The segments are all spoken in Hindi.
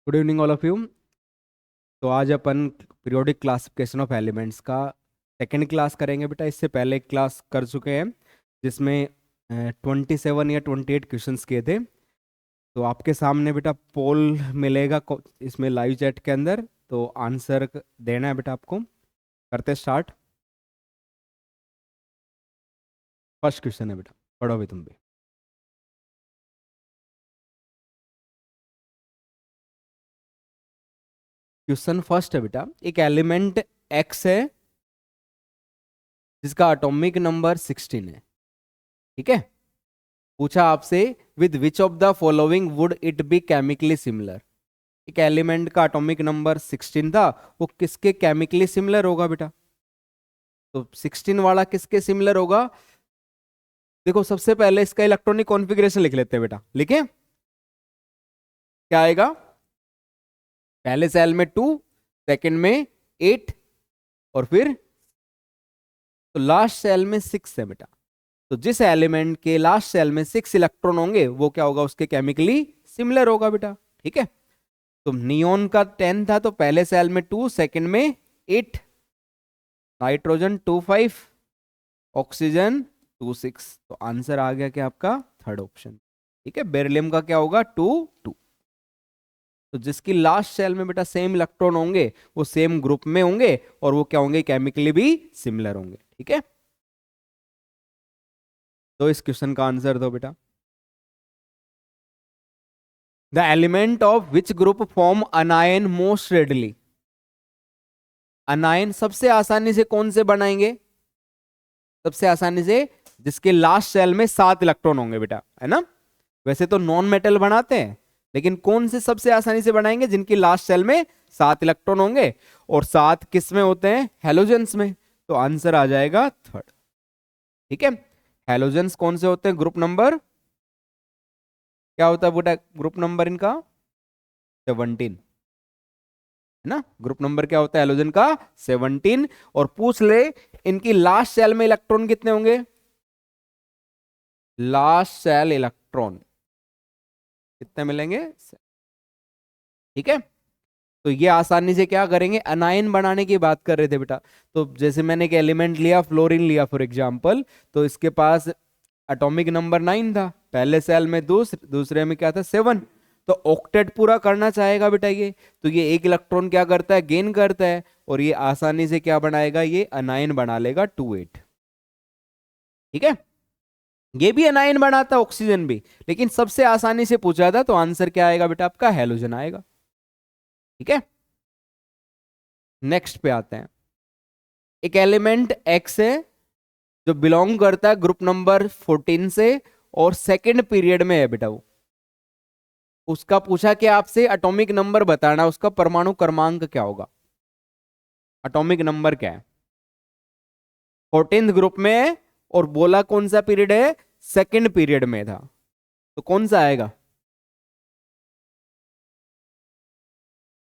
Good evening all of you. तो आज अपन पीरियोडिक क्लासिफिकेशन ऑफ एलिमेंट्स का सेकेंड क्लास करेंगे बेटा। इससे पहले एक क्लास कर चुके हैं जिसमें 27 या 28 क्वेश्चंस किए थे। तो आपके सामने बेटा पोल मिलेगा इसमें लाइव चैट के अंदर, तो आंसर देना है बेटा आपको। करते स्टार्ट। फर्स्ट क्वेश्चन है बेटा, पढ़ो भी तुम भी। क्वेश्चन फर्स्ट है बेटा, एक एलिमेंट एक्स है जिसका एटॉमिक नंबर 16 है। ठीक है, पूछा आपसे with which of the following would it be chemically similar. एक एलिमेंट का एटॉमिक नंबर 16 था, वो किसके केमिकली सिमिलर होगा बेटा? तो 16 वाला किसके सिमिलर होगा? देखो सबसे पहले इसका इलेक्ट्रॉनिक कॉन्फ़िगरेशन लिख लेते हैं बेटा। लिखें, क्या आएगा? पहले सेल में 2, सेकंड में 8 और फिर तो लास्ट सेल में 6 है बेटा। तो जिस एलिमेंट के लास्ट सेल में 6 इलेक्ट्रॉन होंगे वो क्या होगा? उसके केमिकली सिमिलर होगा बेटा। ठीक है, तो नियोन का 10 था तो पहले सेल में 2, सेकंड में 8, नाइट्रोजन 25, ऑक्सीजन 26। तो आंसर आ गया क्या आपका? Third option. ठीक है, बेरिलियम का क्या होगा? 2 2। तो जिसकी लास्ट सेल में बेटा सेम इलेक्ट्रॉन होंगे वो सेम ग्रुप में होंगे और वो क्या होंगे? केमिकली भी सिमिलर होंगे। ठीक है, तो इस क्वेश्चन का आंसर दो बेटा। The element of which group form anion most readily. Anion सबसे आसानी से कौन से बनाएंगे? सबसे आसानी से जिसके लास्ट सेल में 7 इलेक्ट्रॉन होंगे बेटा, है ना। वैसे तो नॉन मेटल बनाते हैं, लेकिन कौन से सबसे आसानी से बनाएंगे? जिनकी लास्ट सेल में 7 इलेक्ट्रॉन होंगे, और 7 किस में होते हैं? हेलोजेंस में। तो आंसर आ जाएगा थर्ड। ठीक है, हेलोजेंस कौन से होते हैं? ग्रुप नंबर क्या होता है बेटा? ग्रुप नंबर इनका 17, है ना। ग्रुप नंबर क्या होता है हेलोजन का? 17। और पूछ ले इनकी लास्ट सेल में इलेक्ट्रॉन कितने होंगे? लास्ट सेल इलेक्ट्रॉन कितने मिलेंगे? ठीक है, तो ये आसानी से क्या करेंगे? अनायन बनाने की बात कर रहे थे बेटा। तो जैसे मैंने एक एलिमेंट लिया, फ्लोरीन लिया फॉर एग्जांपल, तो इसके पास एटॉमिक नंबर 9 था, पहले सेल में दूसरे में क्या था? 7। तो ऑक्टेट पूरा करना चाहेगा बेटा ये, तो ये एक इलेक्ट्रॉन क्या करता है? गेन करता है, और ये आसानी से क्या बनाएगा? ये अनायन बना लेगा 2 8। ठीक है, ये भी अनायन बनाता है, ऑक्सीजन भी, लेकिन सबसे आसानी से पूछा था तो आंसर क्या आएगा बेटा आपका? हेलोजन आएगा। ठीक है, नेक्स्ट पे आते हैं। एक एलिमेंट एक्स है जो बिलोंग करता है ग्रुप नंबर 14 से, और सेकंड पीरियड में है बेटा वो। उसका पूछा कि आपसे एटॉमिक नंबर बताना, उसका परमाणु क्रमांक क्या होगा? एटॉमिक नंबर क्या है? 14th ग्रुप में है, और बोला कौन सा पीरियड है? सेकंड पीरियड में था, तो कौन सा आएगा?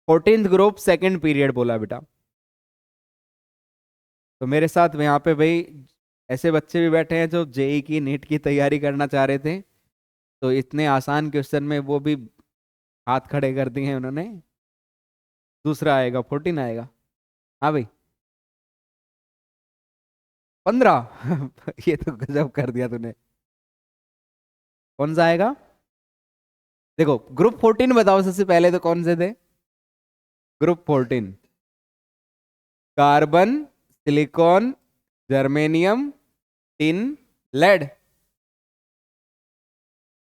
14th ग्रुप सेकंड पीरियड बोला बेटा। तो मेरे साथ यहाँ पे भाई ऐसे बच्चे भी बैठे हैं जो जेई की नीट की तैयारी करना चाह रहे थे, तो इतने आसान क्वेश्चन में वो भी हाथ खड़े कर दिए हैं उन्होंने। दूसरा आएगा 14 आएगा। हाँ भाई 15 ये तो गजब कर दिया तूने। कौन सा आएगा? देखो ग्रुप 14 बताओ सबसे पहले, तो कौन से थे group 14? Carbon, silicon, germanium, tin, lead.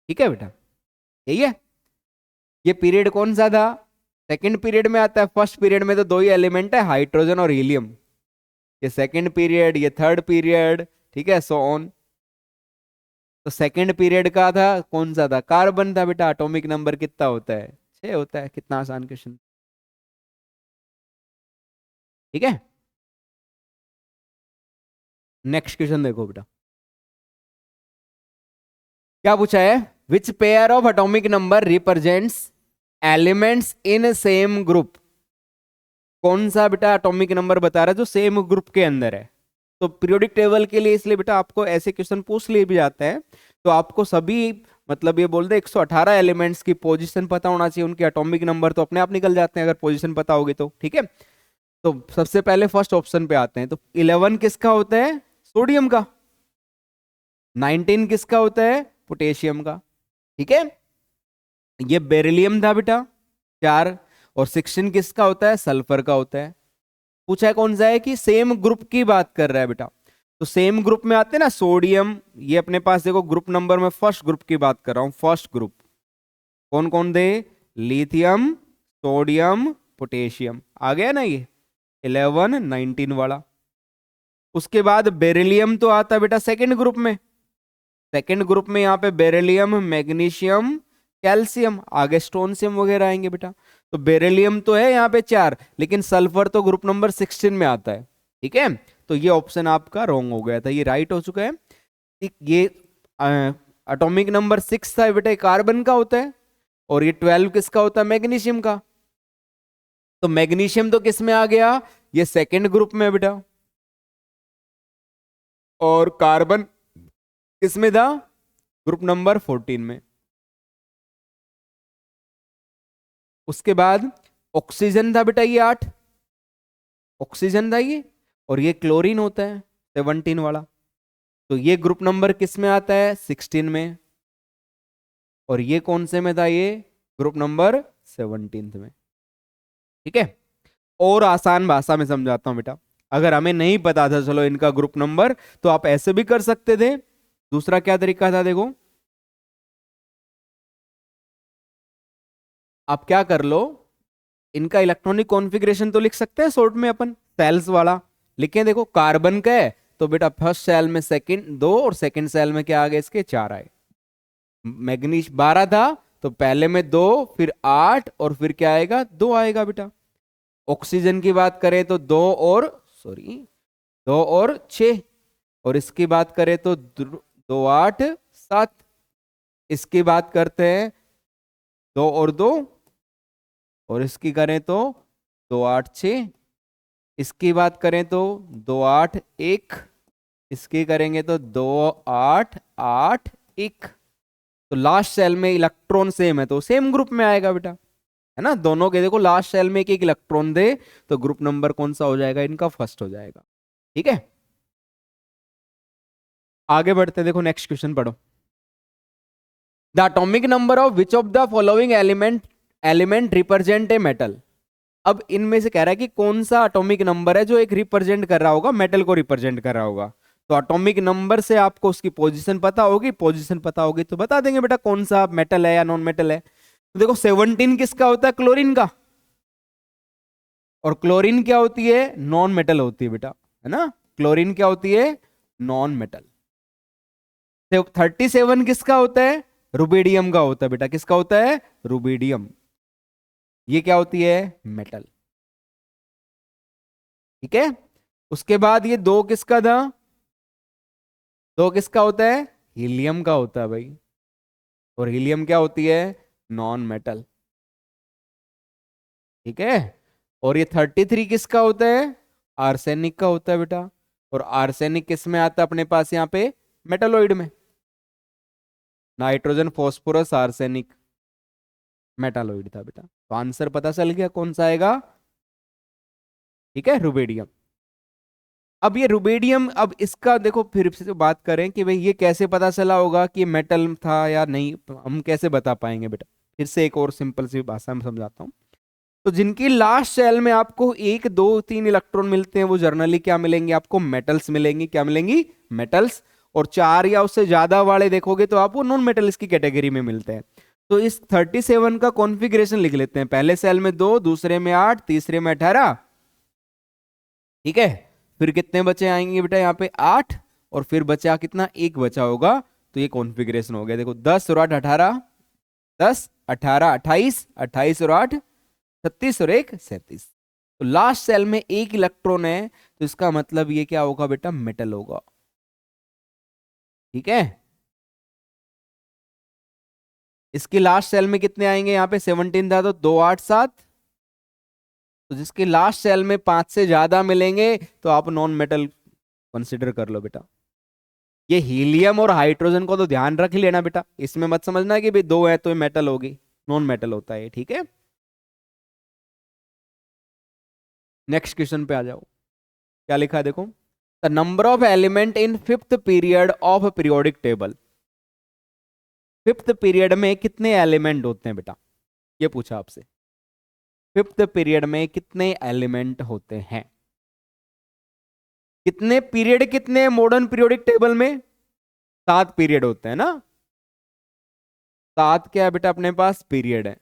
ठीक है बेटा, यही है। ये पीरियड कौन सा था? सेकंड पीरियड में आता है। फर्स्ट पीरियड में तो 2 ही एलिमेंट है, हाइड्रोजन और हीलियम। ये सेकंड पीरियड, ये थर्ड पीरियड। ठीक है, सो ऑन। तो सेकंड पीरियड का था कौन सा था? कार्बन था बेटा। एटॉमिक नंबर कितना होता है? 6 होता है। कितना आसान क्वेश्चन। ठीक है, नेक्स्ट क्वेश्चन देखो बेटा, क्या पूछा है? Which pair of atomic number represents elements in same group. कौन सा बेटा एटॉमिक नंबर बता रहा है जो सेम ग्रुप के अंदर है? तो पीरियोडिक टेबल के लिए इसलिए बेटा आपको ऐसे क्वेश्चन पूछ लिए भी जाते हैं, तो आपको सभी मतलब ये बोल दे 118 एलिमेंट्स की पोजीशन पता होना चाहिए, उनके एटॉमिक नंबर तो अपने आप निकल जाते हैं अगर पोजीशन पता होगी तो, ठीक है। तो सबसे पहले फर्स्ट ऑप्शन पे आते हैं, तो 11 किसका होता है, सोडियम का। 19 किसका होता है, पोटेशियम का, ठीक है। ये बेरिलियम था बेटा 4, और 16 किसका होता है, सल्फर का होता है। पूछा है कौन सा है, कि सेम ग्रुप की बात कर रहा है बेटा, तो सेम ग्रुप में आते हैं ना सोडियम, ये अपने पास देखो ग्रुप नंबर में फर्स्ट ग्रुप की बात कर रहा हूं, फर्स्ट ग्रुप कौन कौन दे, लिथियम, सोडियम, पोटेशियम, आ गया ना ये 11 19 वाला। उसके बाद बेरिलियम तो आता है बेटा सेकंड ग्रुप में, सेकंड ग्रुप में यहाँ पे बेरिलियम, मैग्नीशियम, कैल्शियम, आगे स्टोनशियम वगैरह आएंगे बेटा। तो बेरिलियम तो है यहाँ पे 4, लेकिन सल्फर तो ग्रुप नंबर 16 में आता है, ठीक है। तो ये ऑप्शन आपका रॉन्ग हो गया था, ये राइट हो चुका है। ये एटॉमिक नंबर 6 था बेटा, कार्बन का होता है, और ये 12 किसका होता है, मैग्नीशियम का। तो मैग्नीशियम तो किस में आ गया, ये सेकंड ग्रुप में है बेटा, और कार्बन किस में था, ग्रुप नंबर 14 में। उसके बाद ऑक्सीजन था बेटा ये 8, ऑक्सीजन था ये, और ये क्लोरीन होता है 17 वाला। तो ये ग्रुप नंबर किस में आता है, 16 में, और ये कौन से में था, ये ग्रुप नंबर 17 में, ठीक है। और आसान भाषा में समझाता हूं बेटा, अगर हमें नहीं पता था चलो इनका ग्रुप नंबर, तो आप ऐसे भी कर सकते थे। दूसरा क्या तरीका था, देखो आप क्या कर लो, इनका इलेक्ट्रॉनिक कॉन्फ़िगरेशन तो लिख सकते हैं शॉर्ट में अपन, सेल्स वाला लिखें। देखो कार्बन का है तो बेटा फर्स्ट सेल में सेकंड 2, और सेकंड सेल में क्या आ गए इसके 4 आए। मैग्नीश 12 था तो पहले में 2, फिर 8, और फिर क्या आएगा, 2 आएगा बेटा। ऑक्सीजन की बात करें तो 2 और 6, और इसकी बात करें तो 2 8 7, इसकी बात करते हैं 2 और 2, और इसकी करें तो 2 8 6, इसकी बात करें तो 2 8 1, इसकी करेंगे तो 2 8 8 1। तो लास्ट सेल में इलेक्ट्रॉन सेम है तो सेम ग्रुप में आएगा बेटा, है ना। दोनों के देखो लास्ट सेल में एक एक इलेक्ट्रॉन दे तो ग्रुप नंबर कौन सा हो जाएगा, इनका फर्स्ट हो जाएगा, ठीक है। आगे बढ़ते देखो, नेक्स्ट क्वेश्चन पढ़ो। The atomic number of which of the following element represent a metal. अब इनमें से कह रहा है कि कौन सा एटॉमिक नंबर है जो एक रिप्रेजेंट कर रहा होगा, मेटल को रिप्रेजेंट कर रहा होगा। तो एटॉमिक नंबर से आपको उसकी पोजीशन पता होगी, पोजीशन पता होगी तो बता देंगे बेटा कौन सा मेटल है या नॉन मेटल है। तो देखो 17 किसका होता है, क्लोरीन का, और क्लोरीन क्या होती है, नॉन मेटल होती है बेटा, है ना। क्लोरीन क्या होती है, नॉन मेटल। 37 किसका होता है, रुबिडियम का होता है बेटा, किसका होता है, रुबिडियम। ये क्या होती है, मेटल, ठीक है। उसके बाद ये 2 किसका था, 2 किसका होता है, हीलियम का होता है भाई, और हीलियम क्या होती है, नॉन मेटल, ठीक है। और ये 33 किसका होता है, आर्सेनिक का होता है बेटा, और आर्सेनिक किस में आता है अपने पास यहाँ पे, मेटलोइड में, नाइट्रोजन फॉस्फोरस आर्सेनिक, मेटालोइड था बेटा। तो आंसर पता चल गया कौन सा आएगा, ठीक है, रुबिडियम। अब ये रुबिडियम, अब इसका देखो फिर से बात करें कि भाई ये कैसे पता चला होगा कि मेटल था या नहीं, हम कैसे बता पाएंगे बेटा। फिर से एक और सिंपल सी भाषा में समझाता हूँ। तो जिनकी लास्ट शेल में आपको 1 2 3 इलेक्ट्रॉन मिलते हैं वो जर्नली क्या मिलेंगे, आपको मेटल्स मिलेंगी, क्या मिलेंगी, मेटल्स। और 4 या उससे ज्यादा वाले देखोगे तो आपको नॉन मेटल्स की कैटेगरी में मिलते हैं। तो इस 37 का कॉन्फ़िगरेशन लिख लेते हैं, पहले सेल में 2, दूसरे में 8, तीसरे में 18, ठीक है। फिर कितने बचे आएंगे बेटा यहाँ पे 8, और फिर बचा कितना, 1 बचा होगा। तो ये कॉन्फ़िगरेशन हो गया, देखो 10 और 8 18, 10 18 28, 28 और 8 36, और 1 37। तो लास्ट सेल में 1 इलेक्ट्रॉन है, तो इसका मतलब ये क्या होगा बेटा, मेटल होगा, ठीक है। इसकी लास्ट सेल में कितने आएंगे, यहाँ पे 17 था तो 2 8 7, तो जिसके लास्ट सेल में 5 से ज्यादा मिलेंगे तो आप नॉन मेटल कंसिडर कर लो बेटा, ये हीलियम और हाइड्रोजन को तो ध्यान रख ही लेना बेटा, इसमें मत समझना कि भाई दो है तो मेटल होगी, नॉन मेटल होता है, ठीक है। नेक्स्ट क्वेश्चन पे आ जाओ, क्या लिखा है देखो। The number of element in fifth period of periodic table, fifth period में कितने एलिमेंट होते हैं बेटा, ये पूछा आपसे। फिफ्थ पीरियड में कितने एलिमेंट होते हैं, कितने पीरियड कितने मॉडर्न पीरियोडिक टेबल में, 7 पीरियड होते हैं ना, 7 क्या है बेटा अपने पास पीरियड है,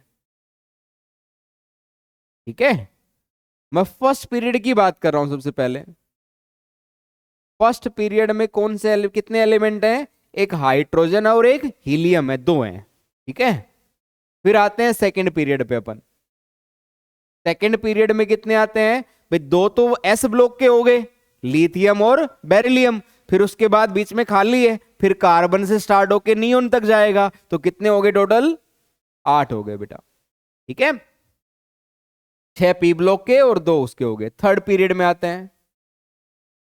ठीक है। मैं फर्स्ट पीरियड की बात कर रहा हूं सबसे पहले। फर्स्ट पीरियड में कौन से कितने एलिमेंट हैं, एक हाइड्रोजन और एक हीलियम है, दो हैं, ठीक है। फिर आते हैं सेकंड पीरियड पे अपन। सेकंड पीरियड में कितने आते हैं भाई, दो तो एस ब्लॉक के हो गए, लिथियम और बेरिलियम। फिर उसके बाद बीच में खाली है, फिर कार्बन से स्टार्ट होके नियोन तक जाएगा, तो कितने हो गए टोटल, 8 हो गए बेटा, ठीक है। 6 पी ब्लॉक के और 2 उसके हो गए। थर्ड पीरियड में आते हैं।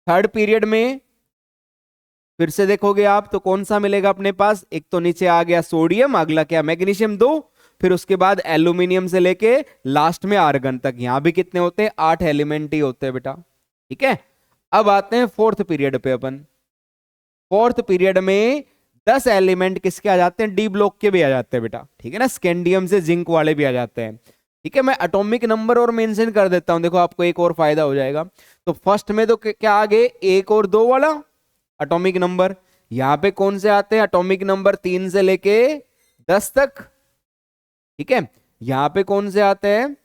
थर्ड पीरियड में फिर से देखोगे आप तो कौन सा मिलेगा अपने पास, एक तो नीचे आ गया सोडियम, अगला क्या मैग्नीशियम 2, फिर उसके बाद एल्यूमिनियम से लेके लास्ट में आर्गन तक, यहां भी कितने होते हैं, 8 एलिमेंट ही होते हैं बेटा, ठीक है। अब आते हैं फोर्थ पीरियड पे अपन। फोर्थ पीरियड में 10 एलिमेंट किसके आ जाते हैं, डी ब्लॉक के भी आ जाते हैं बेटा, ठीक है ना, स्कैंडियम से जिंक वाले भी आ जाते हैं, ठीक है। मैं एटॉमिक नंबर और मेंशन कर देता हूं, देखो आपको एक और फायदा हो जाएगा। तो फर्स्ट में तो क्या आ गए, 1 और 2 वाला एटॉमिक नंबर, यहां पे कौन से आते हैं एटॉमिक नंबर 3 से लेके 10 तक, ठीक है। यहां पे कौन से आते हैं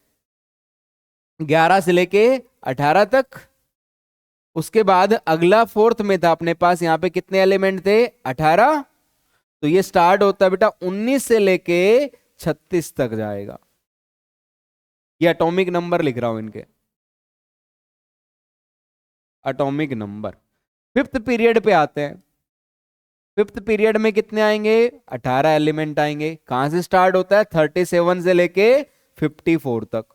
11 से लेके 18 तक। उसके बाद अगला फोर्थ में था अपने पास, यहां पे कितने एलिमेंट थे, 18। तो ये स्टार्ट होता है बेटा 19 से लेके 36 तक जाएगा, ये एटॉमिक नंबर लिख रहा हूं इनके, एटॉमिक नंबर। फिफ्थ पीरियड पे आते हैं। फिफ्थ पीरियड में कितने आएंगे, 18 एलिमेंट आएंगे। कहां से स्टार्ट होता है, 37 से लेके 54 तक,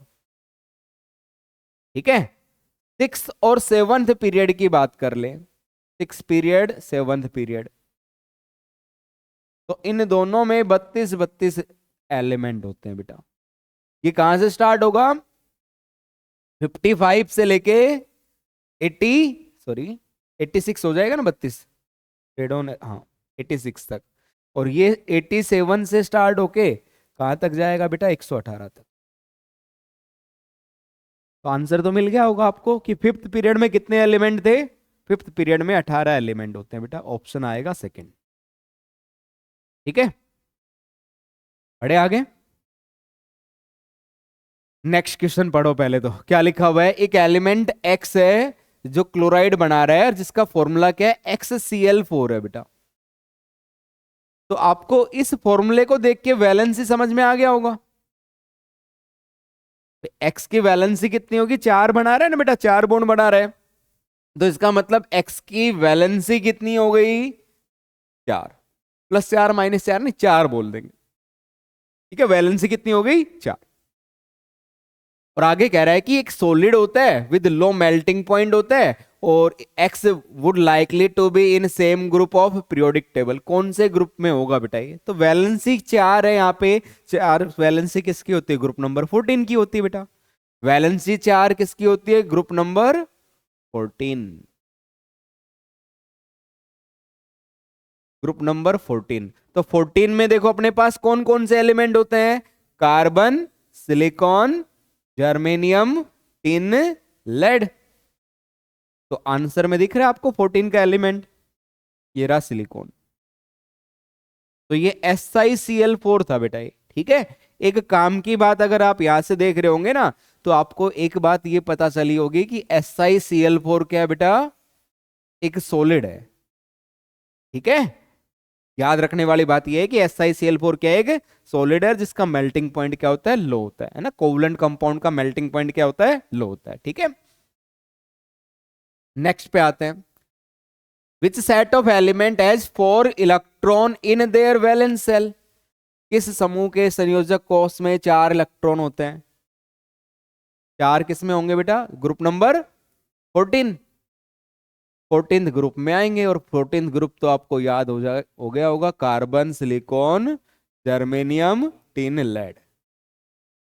ठीक है। सिक्स और सेवंथ पीरियड की बात कर ले, सिक्स पीरियड सेवंथ पीरियड, तो इन दोनों में 32 एलिमेंट होते हैं बेटा। ये कहां से स्टार्ट होगा, 55 से लेके 80, सॉरी 86 हो जाएगा ना, 32 रेडोन, हाँ 86 तक। और ये 87 से स्टार्ट होके कहां तक जाएगा बेटा, 118 तक। तो आंसर तो मिल गया होगा आपको कि फिफ्थ पीरियड में कितने एलिमेंट थे, फिफ्थ पीरियड में 18 एलिमेंट होते हैं बेटा, ऑप्शन आएगा सेकंड, ठीक है। बढ़े आगे, नेक्स्ट क्वेश्चन पढ़ो पहले। तो क्या लिखा हुआ है, एक एलिमेंट एक्स है जो क्लोराइड बना रहा है और जिसका फॉर्मूला क्या है, XCl4 है बेटा। तो आपको इस फॉर्मूले को देख के वैलेंसी समझ में आ गया होगा। एक्स की वैलेंसी कितनी होगी, 4 बना रहा है ना बेटा, 4 बॉन्ड बना रहा है, तो इसका मतलब एक्स की वैलेंसी कितनी हो गई, 4, +4 -4 नहीं 4 बोल देंगे, ठीक है। वैलेंसी कितनी हो गई, 4। और आगे कह रहा है कि एक सॉलिड होता है विद लो मेल्टिंग पॉइंट होता है और X would likely to be in same group of periodic table, कौन से ग्रुप में होगा बेटा ये, तो वैलेंसी 4 है यहाँ पे। 4 वैलेंसी किसकी होती है, ग्रुप नंबर 14 की होती है बेटा। वैलेंसी 4 किसकी होती है, ग्रुप नंबर 14, ग्रुप नंबर 14। तो 14 में देखो अपने पास कौन कौन से एलिमेंट होते हैं, carbon, silicon, germanium, tin, lead. तो आंसर में दिख रहा है आपको 14 का एलिमेंट, ये रहा सिलिकॉन। तो ये SiCl4 था बेटा ये, ठीक है। एक काम की बात अगर आप यहां से देख रहे होंगे ना, तो आपको एक बात ये पता चली होगी कि SiCl4 क्या है बेटा, एक सॉलिड है, ठीक है। याद रखने वाली बात यह है कि SiCl4 क्या है, एक सॉलिड है जिसका मेल्टिंग पॉइंट क्या होता है, लो होता है ना। कोवलेंट कंपाउंड का मेल्टिंग पॉइंट क्या होता है, लो होता है, ठीक है। नेक्स्ट पे आते हैं। Which set of element has 4 electron in their valence shell, किस समूह के संयोजक कोष में 4 इलेक्ट्रॉन होते हैं, 4 किस में होंगे बेटा, ग्रुप नंबर 14। 14th ग्रुप में आएंगे, और 14th ग्रुप तो आपको याद हो गया होगा, carbon, silicon, germanium, tin, lead.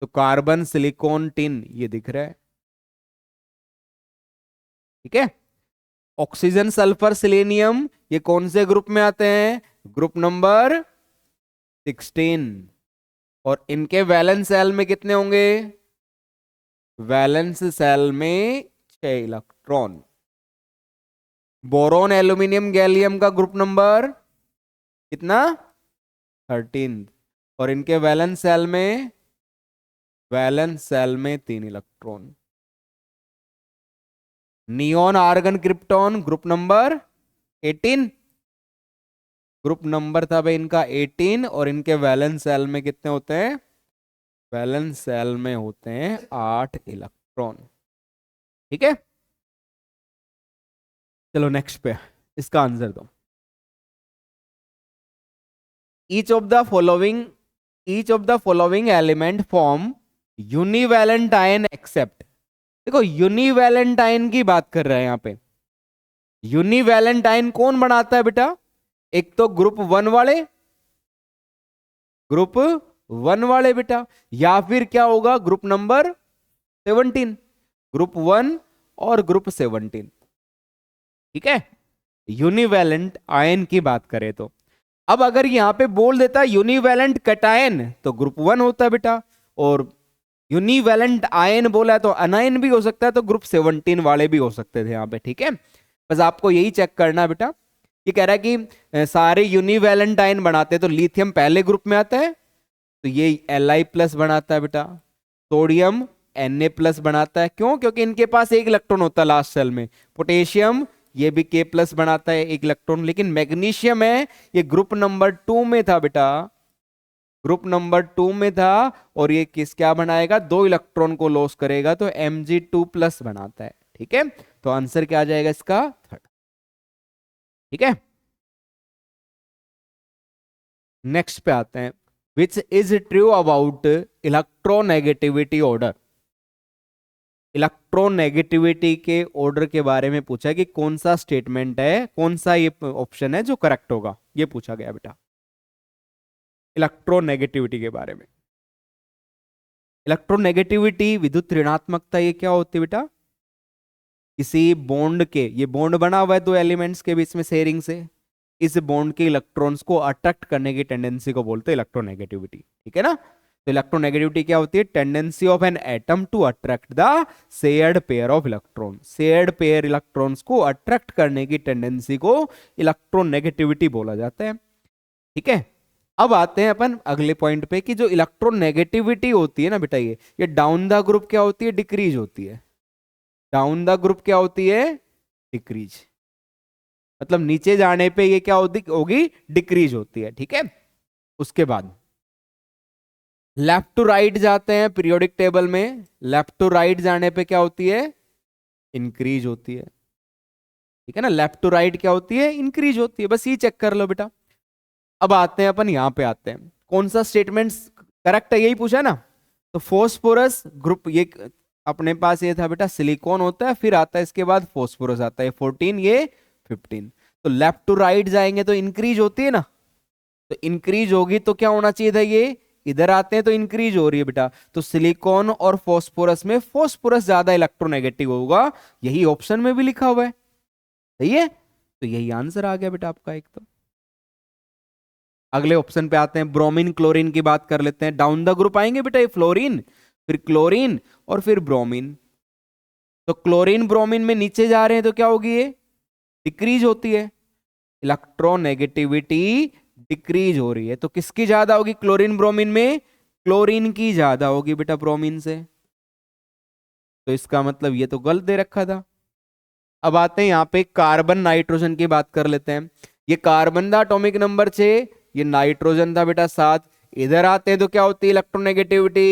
तो कार्बन, सिलिकॉन, टिन ये दिख रहा है, ठीक है। ऑक्सीजन, सल्फर, सिलेनियम ये कौन से ग्रुप में आते हैं? Group number 16। और इनके वैलेंस सेल में कितने होंगे? वैलेंस सेल में 6 इलेक्ट्रॉन। बोरोन, एल्यूमिनियम, गैलियम का ग्रुप नंबर कितना? 13। और इनके वैलेंस सेल में 3 electron. Neon, argon, krypton group number 18। Group number था भाई इनका 18, और इनके वैलेंस सेल में कितने होते हैं? वैलेंस सेल में होते हैं 8 इलेक्ट्रॉन, ठीक है। चलो नेक्स्ट पे, इसका आंसर दो। Each of the following element form univalent ion except. देखो यूनिवैलेंट आयन की बात कर रहे हैं यहां पे। यूनिवैलेंट आयन कौन बनाता है बेटा? एक तो ग्रुप वन वाले बेटा, या फिर क्या होगा ग्रुप नंबर 17, ग्रुप 1 और ग्रुप 17, ठीक है। यूनिवैलेंट आयन की बात करें तो अब अगर यहां पे बोल देता यूनिवैलेंट कटायन तो ग्रुप 1 होता है बेटा, और यूनिवैलेंट आयन बोला तो अनायन भी हो सकता है, तो ग्रुप 17 वाले भी हो सकते थे यहां पे, ठीक है। बस आपको यही चेक करना बेटा। ये कह रहा है कि सारे यूनिवैलेंट आयन बनाते हैं, तो लिथियम पहले ग्रुप में आता है, तो ये Li+ बनाता है बेटा। सोडियम Na+ बनाता है, क्यों? क्योंकि इनके पास एक इलेक्ट्रॉन होता है लास्ट सेल में। पोटेशियम ये भी K+ बनाता है, एक इलेक्ट्रॉन। लेकिन मैग्नीशियम है, ये ग्रुप नंबर 2 में था बेटा, ग्रुप नंबर 2 में था, और ये क्या बनाएगा? 2 इलेक्ट्रॉन को लॉस करेगा, तो Mg2+ बनाता है, ठीक है। तो आंसर क्या आ जाएगा इसका? 3rd, ठीक है। नेक्स्ट पे आते हैं, which is true about electronegativity order. Electronegativity के ऑर्डर के बारे में पूछा है कि कौन सा स्टेटमेंट है, कौन सा ये ऑप्शन है जो करेक्ट होगा, ये पूछा गया बेटा इलेक्ट्रोनेगेटिविटी के बारे में। इलेक्ट्रोनेगेटिविटी, विद्युत ऋणात्मकता, ये क्या होती है बेटा? किसी बॉन्ड के, ये बॉन्ड बना हुआ है दो एलिमेंट्स के बीच में शेयरिंग से, इस बॉन्ड के इलेक्ट्रॉन्स को अट्रैक्ट करने की टेंडेंसी को बोलते हैं इलेक्ट्रोनेगेटिविटी, ठीक है ना। तो इलेक्ट्रोनेगेटिविटी क्या होती है? Tendency of an atom to attract the shared pair of electron. Shared pair electrons को अट्रैक्ट करने की टेंडेंसी को इलेक्ट्रोनेगेटिविटी बोला जाता है, ठीक है। अब आते हैं अपन अगले पॉइंट पे कि जो इलेक्ट्रोनेगेटिविटी होती है ना बेटा, ये डाउन द ग्रुप क्या होती है? डिक्रीज होती है। डाउन द ग्रुप क्या होती है? डिक्रीज। मतलब नीचे जाने पे ये क्या होगी? डिक्रीज होती है, ठीक है। उसके बाद लेफ्ट टू राइट जाते हैं पीरियोडिक टेबल में, लेफ्ट टू राइट जाने पे क्या होती है? इंक्रीज होती है, ठीक है ना। लेफ्ट टू राइट क्या होती है? इंक्रीज होती है, बस ये चेक कर लो बेटा। अब आते हैं अपन यहां पे आते हैं, कौन सा स्टेटमेंट करेक्ट है, यही पूछा ना। तो फोस्फोरस ग्रुप, ये अपने पास ये था बेटा सिलिकॉन होता है, फिर आता है इसके बाद फोस्फोरस आता है 14, ये 15। तो लेफ्ट टू राइट जाएंगे तो इंक्रीज होती है ना, तो इंक्रीज होगी तो क्या होना चाहिए था? ये इधर आते हैं तो इंक्रीज हो रही है बेटा, तो सिलिकॉन और फोस्फोरस में फोस्फोरस ज्यादा इलेक्ट्रोनेगेटिव होगा, यही ऑप्शन में भी लिखा हुआ है, सही है। तो यही आंसर आ गया बेटा आपका एक तो। अगले ऑप्शन पे आते हैं, ब्रोमीन क्लोरीन की बात कर लेते हैं। डाउन द ग्रुप आएंगे बेटा, ये फ्लोरीन, फिर क्लोरीन और फिर ब्रोमीन। तो क्लोरीन ब्रोमीन में नीचे जा रहे हैं तो क्या होगी? ये डिक्रीज होती है, इलेक्ट्रोनेगेटिविटी डिक्रीज हो रही है। तो किसकी ज्यादा होगी क्लोरीन ब्रोमीन में? क्लोरीन की ज्यादा होगी बेटा ब्रोमीन से, तो इसका मतलब ये तो गलत दे रखा था। अब आते हैं यहाँ पे कार्बन नाइट्रोजन की बात कर लेते हैं। ये कार्बन था एटॉमिक नंबर 6, ये नाइट्रोजन था बेटा 7। इधर आते हैं तो क्या होती है? इलेक्ट्रोनेगेटिविटी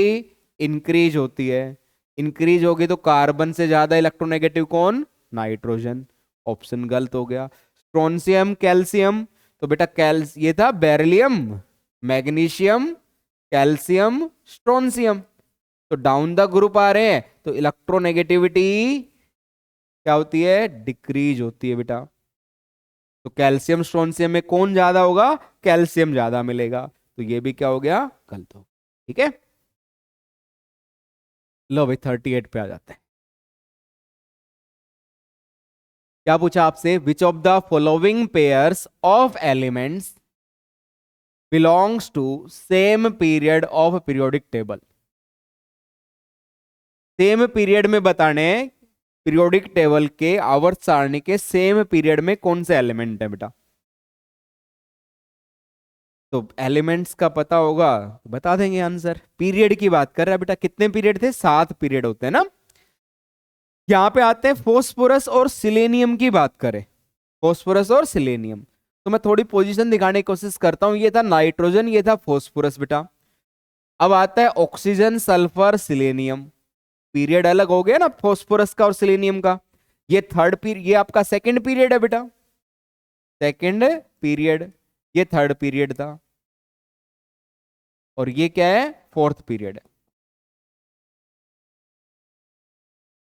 इंक्रीज होती है, इंक्रीज होगी तो कार्बन से ज्यादा इलेक्ट्रोनेगेटिव कौन? नाइट्रोजन। ऑप्शन गलत हो गया। स्ट्रोंशियम, कैल्शियम, तो बेटा ये था बेरिलियम, मैग्नीशियम, कैल्शियम, स्ट्रोंशियम। तो डाउन द ग्रुप आ रहे हैं तो इलेक्ट्रोनेगेटिविटी क्या होती है, डिक्रीज होती है बेटा। तो कैल्शियम स्ट्रोंशियम में कौन ज्यादा होगा, कैल्शियम ज्यादा मिलेगा, तो ये भी क्या हो गया, गलत हो। ठीक है, लो भाई 38 पे आ जाते हैं। क्या पूछा आपसे, which of the following pairs of elements belongs to same period of periodic table. Same period में बताने, पीरियोडिक टेबल के आवर्त सारणी के सेम पीरियड में कौन से एलिमेंट है बेटा। तो एलिमेंट्स का पता होगा तो बता देंगे आंसर। पीरियड की बात कर रहा है बेटा, कितने पीरियड थे, 7 पीरियड होते हैं ना। यहां पे आते हैं फोस्फोरस और सिलेनियम की बात करें, फोस्फोरस और सिलेनियम, तो मैं थोड़ी पोजीशन दिखाने की कोशिश करता हूं। ये था नाइट्रोजन, ये था फोस्फोरस बेटा। अब आता है ऑक्सीजन, सल्फर, सिलेनियम। पीरियड अलग हो गया ना फॉस्फोरस का और सिलेनियम का। ये थर्ड पीरियड, ये आपका सेकंड पीरियड है बेटा, सेकंड पीरियड। ये थर्ड पीरियड था, और ये क्या है, फोर्थ पीरियड है।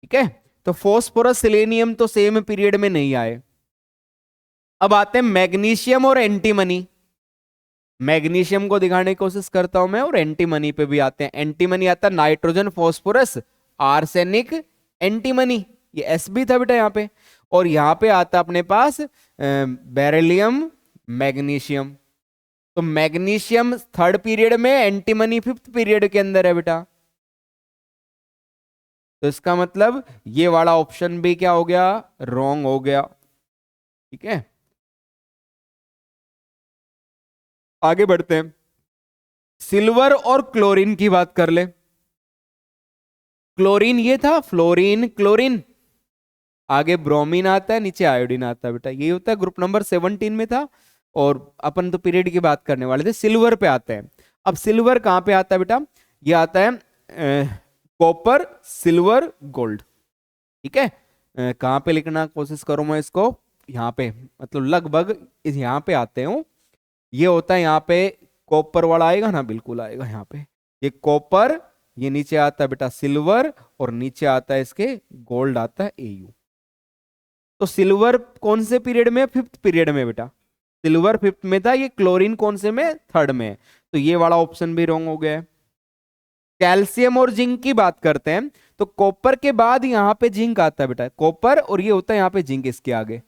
ठीक है, तो फॉस्फोरस सिलेनियम तो सेम पीरियड में नहीं आए। अब आते हैं मैग्नीशियम और एंटीमनी। मैग्नीशियम को दिखाने की कोशिश करता हूं मैं, और एंटीमनी पे भी आते हैं। एंटीमनी आता है नाइट्रोजन, फॉस्फोरस, आर्सेनिक, एंटीमनी। ये एस भी था बेटा यहाँ पे। और यहाँ पे आता अपने पास बेरिलियम, मैग्नीशियम। तो मैग्नीशियम थर्ड पीरियड में, एंटीमनी फिफ्थ पीरियड के अंदर है बेटा। तो इसका मतलब ये वाला ऑप्शन भी क्या हो गया, रॉन्ग हो गया। ठीक है, आगे बढ़ते हैं। सिल्वर और क्लोरीन की बात कर ले। क्लोरीन ये था, फ्लोरीन, क्लोरीन। आगे ब्रोमीन आता है, नीचे आयोडीन आता है बेटा। ये होता है ग्रुप नंबर 17 में था। और अपन तो पीरियड की बात करने वाले थे, सिल्वर पे आते हैं। अब सिल्वर कहां पे आता है बेटा, ये आता है कॉपर, सिल्वर, गोल्ड। ठीक है, कहां पे लिखना कोशिश करूं मैं इसको, यहाँ पे, मतलब लगभग यहाँ पे आते हूं। ये होता है यहाँ पे, कॉपर वाला आएगा ना, बिल्कुल आएगा यहाँ पे। ये कॉपर, ये नीचे आता है बेटा सिल्वर, और नीचे आता है इसके गोल्ड, आता है एयू। तो सिल्वर कौन से पीरियड में, फिफ्थ पीरियड में बेटा। सिल्वर फिफ्थ में था, ये क्लोरीन कौन से में, थर्ड में। तो ये वाला ऑप्शन भी रॉन्ग हो गया है। कैल्शियम और जिंक की बात करते हैं, तो कॉपर के बाद यहां पे जिंक आता है बेटा, कॉपर, और ये होता है यहाँ पे जिंक इसके आगे।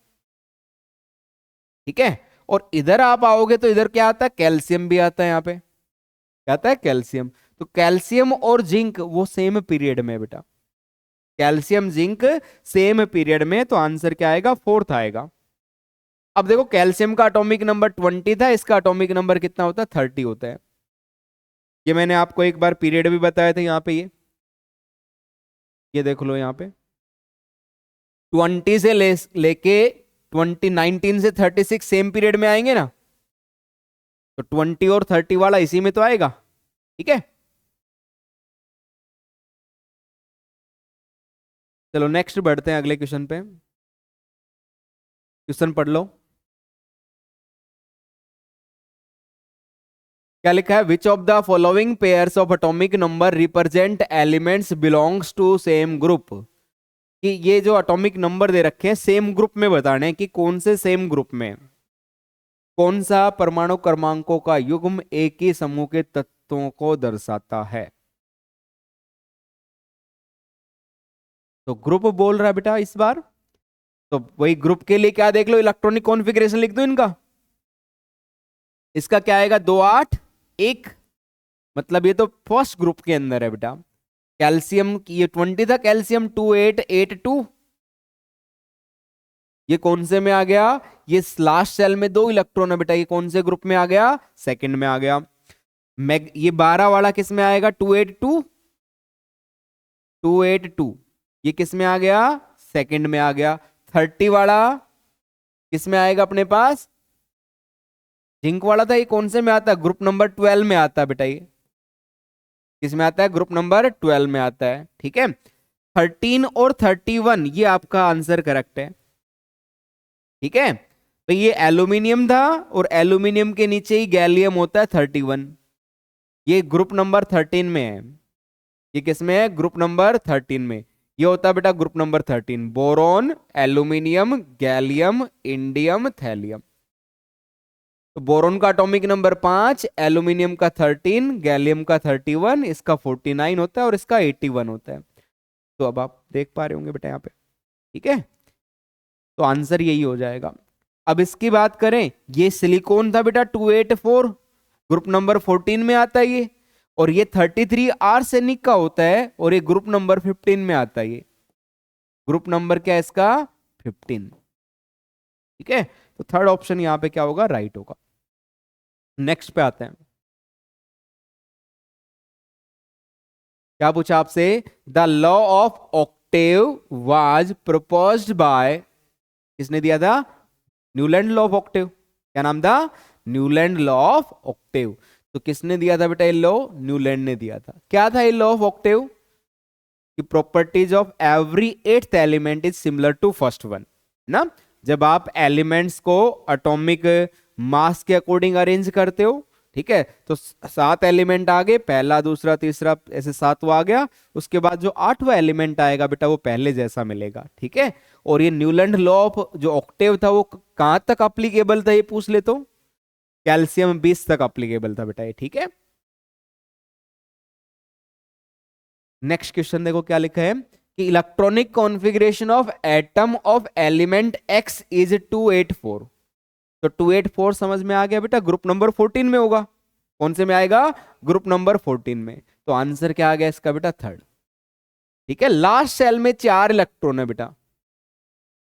ठीक है, और इधर आप आओगे तो इधर क्या आता है, कैल्शियम भी आता है यहाँ पे। क्या आता है, कैल्शियम। तो कैल्शियम और जिंक वो सेम पीरियड में है बेटा, कैल्शियम जिंक सेम पीरियड में। तो आंसर क्या आएगा, फोर्थ आएगा। अब देखो, कैल्शियम का एटॉमिक नंबर 20 था, इसका एटॉमिक नंबर कितना होता है, 30 होता है। ये मैंने आपको एक बार पीरियड भी बताया था यहाँ पे। ये देख लो यहाँ पे 20 से लेके 19 से 36 सेम पीरियड में आएंगे ना, तो 20 और 30 वाला इसी में तो आएगा। ठीक है, चलो नेक्स्ट बढ़ते हैं अगले क्वेश्चन पे। क्वेश्चन पढ़ लो, क्या लिखा है, which of the following pairs of atomic number represent elements belongs to same group. कि ये जो एटॉमिक नंबर दे रखे हैं सेम ग्रुप में बताने हैं, कि कौन से सेम ग्रुप में, कौन सा परमाणु क्रमांकों का युग्म एक ही समूह के तत्वों को दर्शाता है। तो ग्रुप बोल रहा है बेटा इस बार। तो वही ग्रुप के लिए क्या देख लो, इलेक्ट्रॉनिक कॉन्फ़िगरेशन लिख दो इनका। इसका क्या आएगा, 2 8 1, मतलब ये तो फर्स्ट ग्रुप के अंदर है बेटा। कैल्शियम की ये 20 था, कैल्शियम 2 8 8 2, ये कौन से में आ गया, ये लास्ट सेल में 2 इलेक्ट्रॉन है बेटा, ये कौन से ग्रुप में आ गया, सेकंड में आ गया। ये 12 वाला किस में आएगा, 2 8 2 2 8 2, ये किस में आ गया, सेकंड में आ गया। 30 वाला किस में आएगा अपने पास, जिंक वाला था, ये कौन से में आता है, ग्रुप नंबर 12 में आता है बेटा। ये किस में आता है, ग्रुप नंबर 12 में आता है। ठीक है, 13 और 31 ये आपका आंसर करेक्ट है। ठीक है, तो ये एल्यूमिनियम था, और एल्यूमिनियम के नीचे ही गैलियम होता है 31, ये ग्रुप नंबर 13 में है। ये किस में है, ग्रुप नंबर 13 में। ये होता है बेटा group number 13, boron, aluminium, gallium, indium, thallium. तो बोरोन का एटॉमिक नंबर 5, एल्यूमिनियम का 13, गैलियम का 31, इसका 49 होता है और इसका 81 होता है। तो अब आप देख पा रहे होंगे बेटा यहाँ पे, ठीक है। तो आंसर यही हो जाएगा। अब इसकी बात करें, ये सिलिकॉन था बेटा 284, ग्रुप नंबर 14 में आता है ये, और ये 33 आर्सेनिक का होता है और ये ग्रुप नंबर 15 में आता है। ये ग्रुप नंबर क्या है इसका? 15। ठीक है, तो थर्ड ऑप्शन यहां पे क्या होगा? राइट होगा। नेक्स्ट पे आते हैं। क्या पूछा आपसे? The law of octave was proposed by, किसने दिया था? Newland law of octave. क्या नाम था? Newland law of octave. तो किसने दिया था बेटा ये लॉ? न्यूलैंड ने दिया था। क्या था ये लॉ ऑफ ऑक्टेव? कि properties of every eighth element is similar to first one, ना। जब आप एलिमेंट्स को एटॉमिक मास के अकॉर्डिंग अरेंज करते हो, ठीक है, तो 7 एलिमेंट आ गए, पहला दूसरा तीसरा ऐसे 7वां आ गया, उसके बाद जो 8वां एलिमेंट आएगा बेटा वो पहले जैसा मिलेगा, ठीक है। और ये न्यूलैंड लॉ ऑफ जो ऑक्टेव था वो कहां तक अप्लीकेबल था ये पूछ ले तो कैल्शियम 20 तक अप्लीकेबल था बेटा ये, ठीक है। नेक्स्ट क्वेश्चन देखो क्या लिखा है कि electronic configuration of atom of element x is 284। तो 284 समझ में आ गया बेटा, ग्रुप नंबर 14 में होगा। कौन से में आएगा? ग्रुप नंबर 14 में। तो आंसर क्या आ गया इसका बेटा? थर्ड। ठीक है, लास्ट सेल में 4 इलेक्ट्रॉन है बेटा,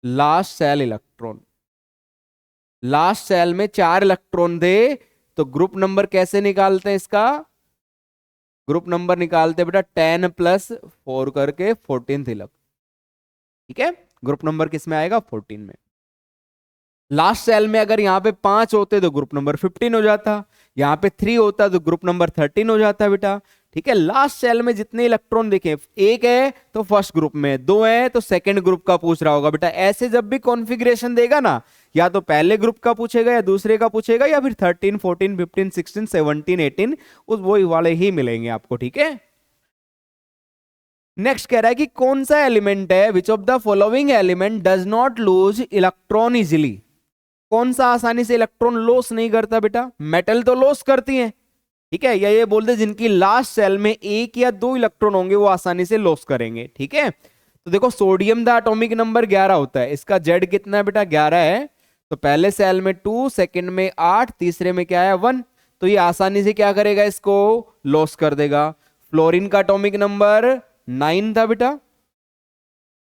last shell electron, last shell में 4 इलेक्ट्रॉन थे। तो ग्रुप नंबर कैसे निकालते हैं इसका? ग्रुप नंबर निकालते हैं बेटा 10 + 4 करके 14th इलेक्ट्रॉन, ठीक है। ग्रुप नंबर किस में आएगा? 14 में। लास्ट सेल में अगर यहाँ पे 5 होते तो ग्रुप नंबर 15 हो जाता, यहाँ पे 3 होता तो ग्रुप नंबर 13 हो जाता बेटा, ठीक है। लास्ट सेल में जितने इलेक्ट्रॉन देखे, एक है तो फर्स्ट ग्रुप में, 2 है तो सेकंड ग्रुप का पूछ रहा होगा बेटा। ऐसे जब भी कॉन्फ़िगरेशन देगा ना, या तो पहले ग्रुप का पूछेगा या दूसरे का पूछेगा, या फिर 13, 14, 15, 16, 17, 18 उस वही वाले ही मिलेंगे आपको, ठीक है। नेक्स्ट कह रहा है कि कौन सा एलिमेंट है which of the following element does not lose electron easily. कौन सा आसानी से इलेक्ट्रॉन लॉस नहीं करता बेटा? मेटल तो लॉस करती हैं, ठीक है, या ये बोलते जिनकी लास्ट सेल में 1 या 2 इलेक्ट्रॉन होंगे वो आसानी से लॉस करेंगे, ठीक है। तो देखो सोडियम दा एटॉमिक नंबर 11 होता है, इसका जेड कितना है बेटा? 11 है। तो पहले सेल में 2, सेकंड में 8, तीसरे में क्या है? 1। तो ये आसानी से क्या करेगा? इसको लॉस कर देगा। फ्लोरीन का एटॉमिक नंबर 9 था बेटा,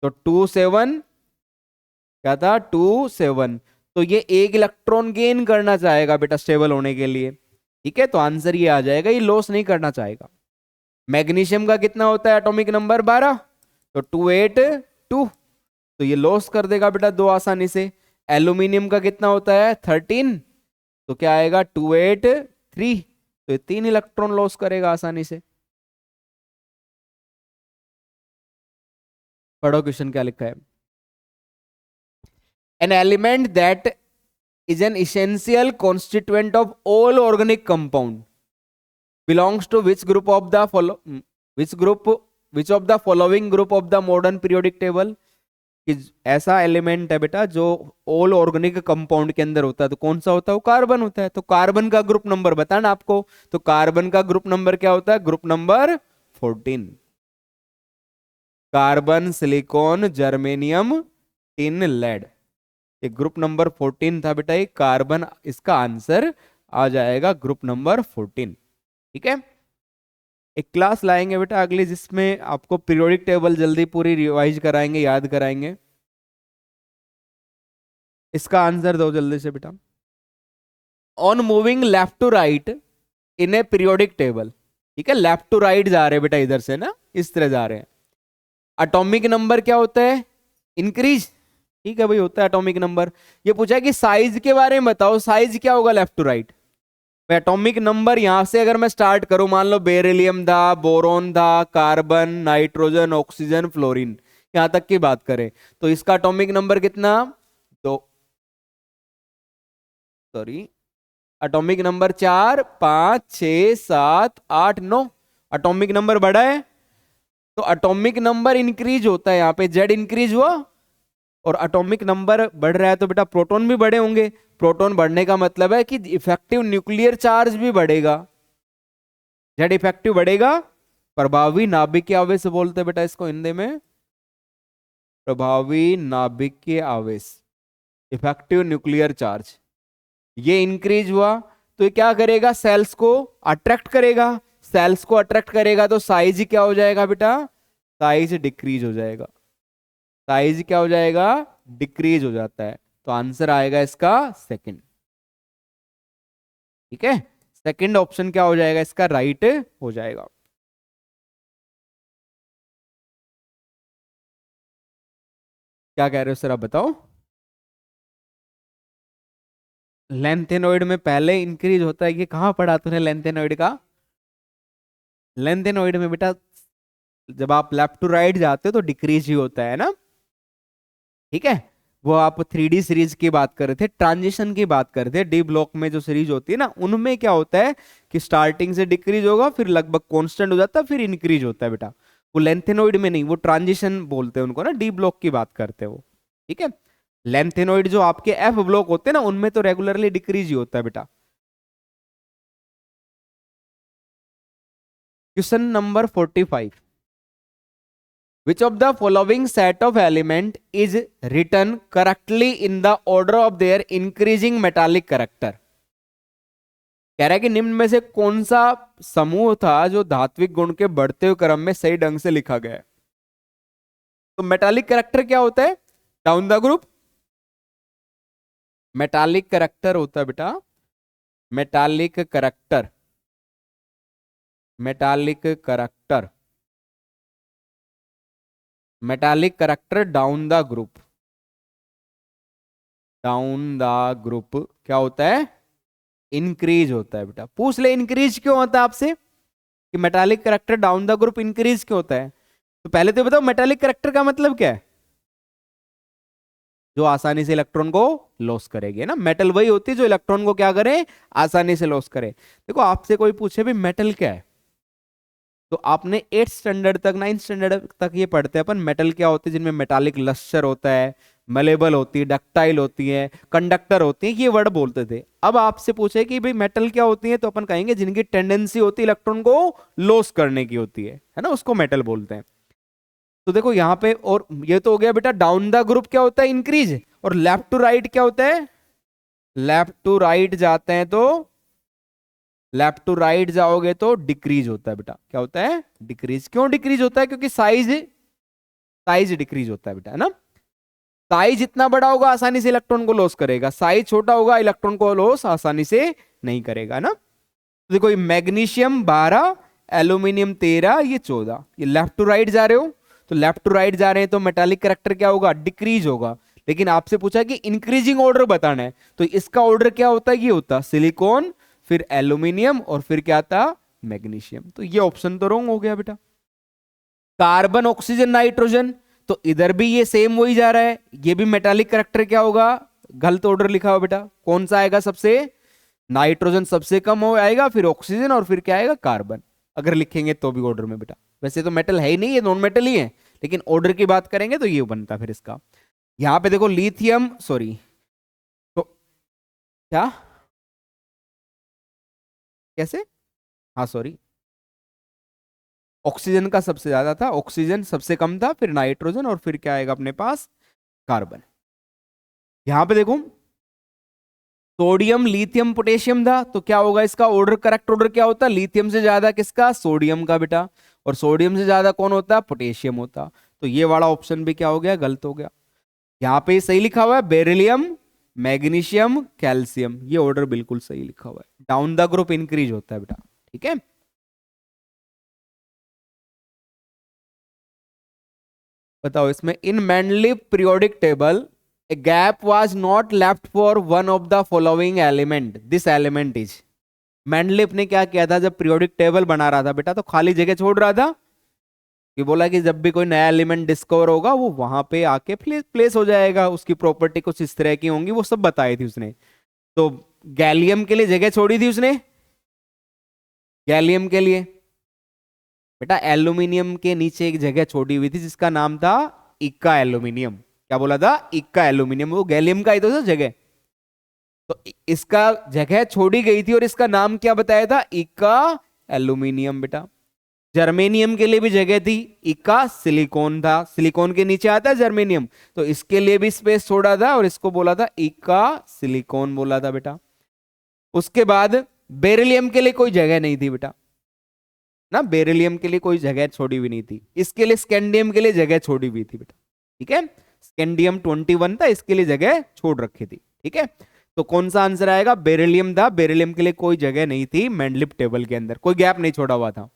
तो 2 7, क्या था? 2 7। तो ये 1 इलेक्ट्रॉन गेन करना चाहेगा बेटा स्टेबल होने के लिए, ठीक है। तो आंसर ये आ जाएगा, ये लॉस नहीं करना चाहेगा। मैग्नीशियम का कितना होता है एटॉमिक नंबर? 12, तो 282, तो ये लॉस कर देगा बेटा 2 आसानी से। एल्यूमिनियम का कितना होता है? 13, तो क्या आएगा? 283, तो ये 3 इलेक्ट्रॉन लॉस करेगा आसानी से। पढ़ो क्वेश्चन क्या लिखा है। An element that is an essential constituent of all organic compound belongs to which group of the which of the following group of the modern periodic table। कि ऐसा एलिमेंट है बेटा जो ऑल ऑर्गेनिक कंपाउंड के अंदर होता है, तो कौन सा होता है? वो कार्बन होता है। तो कार्बन का ग्रुप नंबर बताना आपको, तो कार्बन का ग्रुप नंबर क्या होता है? Group number 14। Carbon, silicon, germanium, tin, lead, ये ग्रुप नंबर 14 था बेटा, ये कार्बन, इसका आंसर आ जाएगा ग्रुप नंबर 14, ठीक है। एक क्लास लाएंगे बेटा अगली जिसमें आपको पीरियोडिक टेबल जल्दी पूरी रिवाइज कराएंगे, याद कराएंगे। इसका आंसर दो जल्दी से बेटा। On moving left to right in a periodic table, ठीक है, लेफ्ट टू राइट जा रहे हैं बेटा, इधर से ना इस तरह जा रहे हैं। एटॉमिक नंबर क्या होता है? इंक्रीज, ठीक है भाई, होता है एटॉमिक नंबर। ये पूछा है कि साइज के बारे में बताओ, साइज क्या होगा left to right? Atomic number यहां से अगर मैं स्टार्ट करूं, मान लो बेरिलियम था, बोरोन था, कार्बन, नाइट्रोजन, ऑक्सीजन, फ्लोरीन, यहां तक की बात करें तो इसका एटॉमिक नंबर कितना? तो sorry, atomic number 4, 5, 6, 7, 8, 9। Atomic number बड़ा है, तो एटॉमिक नंबर इंक्रीज होता है, यहाँ पे जेड इंक्रीज हुआ और एटॉमिक नंबर बढ़ रहा है तो बेटा प्रोटॉन भी बढ़े होंगे। प्रोटॉन बढ़ने का मतलब है कि इफेक्टिव न्यूक्लियर चार्ज भी बढ़ेगा, जेड इफेक्टिव बढ़ेगा। प्रभावी नाभिकीय आवेश बोलते हैं बेटा इसको हिंदी में, प्रभावी नाभिकीय आवेश, इफेक्टिव न्यूक्लियर चार्ज, ये इंक्रीज हुआ तो ये क्या करेगा, सेल्स को अट्रैक्ट करेगा। सेल्स को अट्रैक्ट करेगा तो साइज क्या हो जाएगा बेटा, साइज डिक्रीज हो जाएगा। साइज क्या हो जाएगा, डिक्रीज हो जाता है। तो आंसर आएगा इसका सेकंड। ठीक है, सेकंड ऑप्शन क्या हो जाएगा इसका, राइट हो जाएगा। क्या कह रहे हो सर आप बताओ। लेंथेनोइड में पहले इंक्रीज होता है, ये कहां पढ़ा तूने लेंथेनोइड का। लेंथेनोइड में बेटा जब आप लेफ्ट टू राइट जाते हो तो डिक्रीज ही होता है ना। ठीक है, वो आप 3D सीरीज की बात कर रहे थे, ट्रांजिशन की बात कर रहे थे। डी ब्लॉक में जो सीरीज होती है ना, उनमें क्या होता है कि स्टार्टिंग से डिक्रीज होगा, फिर लगभग कांस्टेंट हो जाता है, फिर इंक्रीज होता है बेटा। वो लेंथेनोइड में नहीं, वो ट्रांजिशन बोलते हैं उनको ना, डी ब्लॉक की बात करते हैं वो। ठीक है, लेंथेनोइड जो आपके एफ ब्लॉक होते हैं ना, उनमें तो रेगुलरली डिक्रीज ही होता है बेटा। Question number 45, which of the following set of element is written correctly in the order of their increasing metallic character। कह रहा है कि निम्न में से कौन सा समूह था जो धात्विक गुण के बढ़ते हुए क्रम में सही ढंग से लिखा गया है। तो मेटालिक कैरेक्टर क्या होता है, down the group. Metallic character होता है बेटा, metallic character, metallic character, metallic character down the group. Down the group क्या होता है, इंक्रीज होता है बेटा। पूछ ले इंक्रीज क्यों होता है आपसे, कि metallic character down the group increase क्यों होता है। तो पहले तो बताओ मेटालिक कैरेक्टर का मतलब क्या है, जो आसानी से इलेक्ट्रॉन को लॉस करेगी, है ना। मेटल वही होती है जो इलेक्ट्रॉन को क्या करे, आसानी से लॉस करे। देखो आपसे कोई पूछे भी मेटल क्या है, तो आपने 8th स्टैंडर्ड तक 9th स्टैंडर्ड तक ये पढ़ते हैं अपन, मेटल क्या होते हैं, जिनमें मेटालिक लस्टर होता है, मलेबल होती है, डक्टाइल होती है, कंडक्टर होती है, ये वर्ड बोलते थे। अब आपसे पूछे कि भाई मेटल क्या होती है, तो अपन कहेंगे जिनकी टेंडेंसी होती है इलेक्ट्रॉन को लॉस करने की होती है ना, उसको मेटल बोलते हैं। तो देखो यहाँ पे, और ये तो हो गया बेटा डाउन द ग्रुप क्या होता है, इंक्रीज। और लेफ्ट टू राइट क्या होता है, लेफ्ट टू राइट जाते हैं तो, लेफ्ट टू राइट जाओगे तो डिक्रीज होता है बेटा। क्या होता है, डिक्रीज। क्यों डिक्रीज होता है, क्योंकि साइज, साइज डिक्रीज होता है बेटा, है ना। साइज जितना बड़ा होगा आसानी से इलेक्ट्रॉन को लॉस करेगा, साइज छोटा होगा इलेक्ट्रॉन को लॉस आसानी से नहीं करेगा, है ना। तो देखो ये मैग्नीशियम 12, एल्यूमिनियम 13, ये 14, ये लेफ्ट टू राइट जा रहे हो, तो लेफ्ट टू राइट जा रहे हैं तो मेटालिक कैरेक्टर क्या होगा, डिक्रीज होगा। लेकिन आपसे पूछा कि इंक्रीजिंग ऑर्डर बताना है, तो इसका ऑर्डर क्या होता है, ये होता सिलिकॉन, फिर एल्यूमिनियम और फिर क्या था, मैग्नीशियम। तो ये ऑप्शन तो रॉन्ग हो गया बेटा। कार्बन, ऑक्सीजन, नाइट्रोजन, तो इधर भी ये सेम वही जा रहा है, ये भी मेटालिक कैरेक्टर क्या होगा, गलत ऑर्डर लिखा हुआ बेटा। कौन सा आएगा सबसे, नाइट्रोजन सबसे कम हो आएगा, फिर ऑक्सीजन और फिर क्या आएगा, कार्बन। अगर लिखेंगे तो भी ऑर्डर में बेटा, वैसे तो मेटल है ही नहीं, ये नॉन मेटल ही है, लेकिन ऑर्डर की बात करेंगे तो ये बनता फिर इसका। यहां पे देखो लिथियम, सॉरी, तो क्या, कैसे, हाँ सॉरी, ऑक्सीजन का सबसे ज्यादा था, ऑक्सीजन सबसे कम था, फिर नाइट्रोजन और फिर क्या आएगा अपने पास, कार्बन। यहां पे देखो सोडियम, लिथियम, पोटेशियम था, तो क्या होगा इसका ऑर्डर, करेक्ट ऑर्डर क्या होता है, लिथियम से ज्यादा किसका, सोडियम का बेटा, और सोडियम से ज्यादा कौन होता है, पोटेशियम होता। तो ये वाला ऑप्शन भी क्या हो गया, गलत हो गया। यहाँ पे सही लिखा हुआ है बेरिलियम, मैग्नीशियम, कैल्शियम, ये ऑर्डर बिल्कुल सही लिखा हुआ है। डाउन द ग्रुप इंक्रीज होता है बेटा। ठीक है, बताओ इसमें, in Mendeleev periodic table a gap was not left for one of the following element, this element is. Mendeleev ने क्या किया था, जब पीरियोडिक टेबल बना रहा था बेटा, तो खाली जगह छोड़ रहा था, कि बोला कि जब भी कोई नया एलिमेंट डिस्कवर होगा वो वहां पे आके प्लेस हो जाएगा, उसकी प्रॉपर्टी कुछ इस तरह की होंगी, वो सब बताई थी उसने। तो गैलियम के लिए जगह छोड़ी थी उसने, गैलियम के लिए, बेटा एल्यूमिनियम के नीचे एक जगह छोड़ी हुई थी जिसका नाम था इक्का एल्यूमिनियम। क्या बोला था? इक्का एल्यूमिनियम। वो गैलियम का ही तो था जगह। तो इसका जगह छोड़ी गई थी और इसका नाम क्या बताया था? इक्का एल्यूमिनियम बेटा। जर्मेनियम के लिए भी जगह थी, इक्का सिलिकॉन था, सिलिकॉन के नीचे आता है जर्मेनियम, तो इसके लिए भी स्पेस छोड़ा था और इसको बोला था इक्का सिलिकॉन बोला था बेटा। उसके बाद बेरिलियम के लिए कोई जगह नहीं थी बेटा ना, बेरिलियम के लिए कोई जगह छोड़ी हुई नहीं थी। इसके लिए स्कैंडियम के लिए जगह छोड़ी हुई थी बेटा। ठीक है, स्कैंडियम 21 था, इसके लिए जगह छोड़ रखी थी। ठीक है, तो कौन सा आंसर आएगा? बेरिलियम था। बेरिलियम के लिए कोई जगह नहीं थी मेंडलिप टेबल के अंदर, कोई गैप नहीं छोड़ा हुआ था।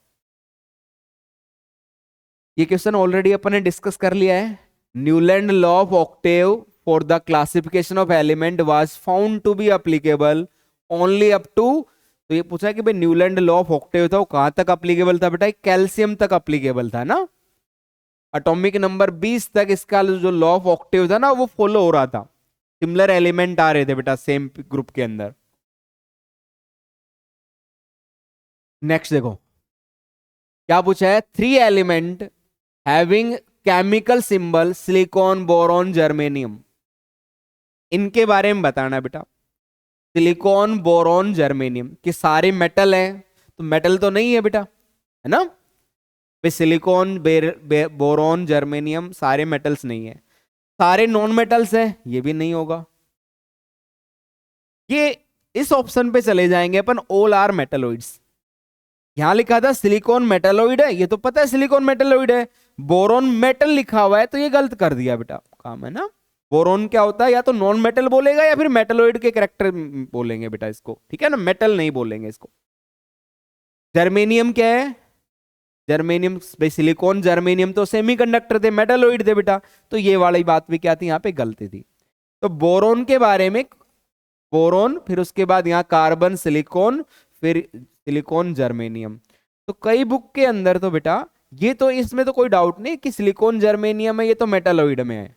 ये क्वेश्चन ऑलरेडी अपन ने डिस्कस कर लिया है। Newland law of octave for the classification of element was found to be applicable only up to, तो ये पूछा है कि भाई न्यूलैंड लॉ ऑफ ऑक्टेव था वो कहां तक अप्लीकेबल था बेटा? कैल्शियम तक अप्लीकेबल था ना। एटॉमिक नंबर 20 तक इसका जो लॉ ऑफ ऑक्टेव था ना वो फॉलो हो रहा था। सिमिलर एलिमेंट आ रहे थे बेटा सेम ग्रुप के अंदर। नेक्स्ट देखो क्या पूछा है। 3 element having chemical symbol silicon, boron, germanium, इनके बारे में बताना बेटा। सिलिकॉन, बोरॉन, जर्मेनियम के सारे मेटल हैं, तो मेटल तो नहीं है बेटा, है ना। सिलिकॉन, बोरॉन, जर्मेनियम सारे मेटल्स नहीं है। सारे नॉन मेटल्स हैं, ये भी नहीं होगा। ये इस ऑप्शन पे चले जाएंगे अपन, ऑल आर मेटलोइड्स। यहां लिखा था सिलिकॉन मेटलोइड है, ये तो पता है सिलिकॉन मेटलोइड है। बोरॉन मेटल लिखा हुआ है, तो ये गलत कर दिया बेटा काम, है ना। बोरॉन क्या होता है? या तो नॉन मेटल बोलेगा या फिर मेटलोइड के कैरेक्टर बोलेंगे बेटा इसको, ठीक है ना, मेटल नहीं बोलेंगे इसको। जर्मेनियम क्या है? जर्मेनियम, सिलिकॉन जर्मेनियम तो सेमीकंडक्टर थे, मेटलोइड थे बेटा, तो ये वाली बात भी क्या थी यहाँ पे? गलती थी। तो बोरॉन के बारे में, बोरॉन, फिर उसके बाद यहाँ कार्बन, सिलिकॉन, फिर सिलिकॉन, जर्मेनियम। तो कई बुक के अंदर तो बेटा ये तो, इसमें तो कोई डाउट नहीं कि सिलिकॉन जर्मेनियम है, ये तो मेटालॉइड में है,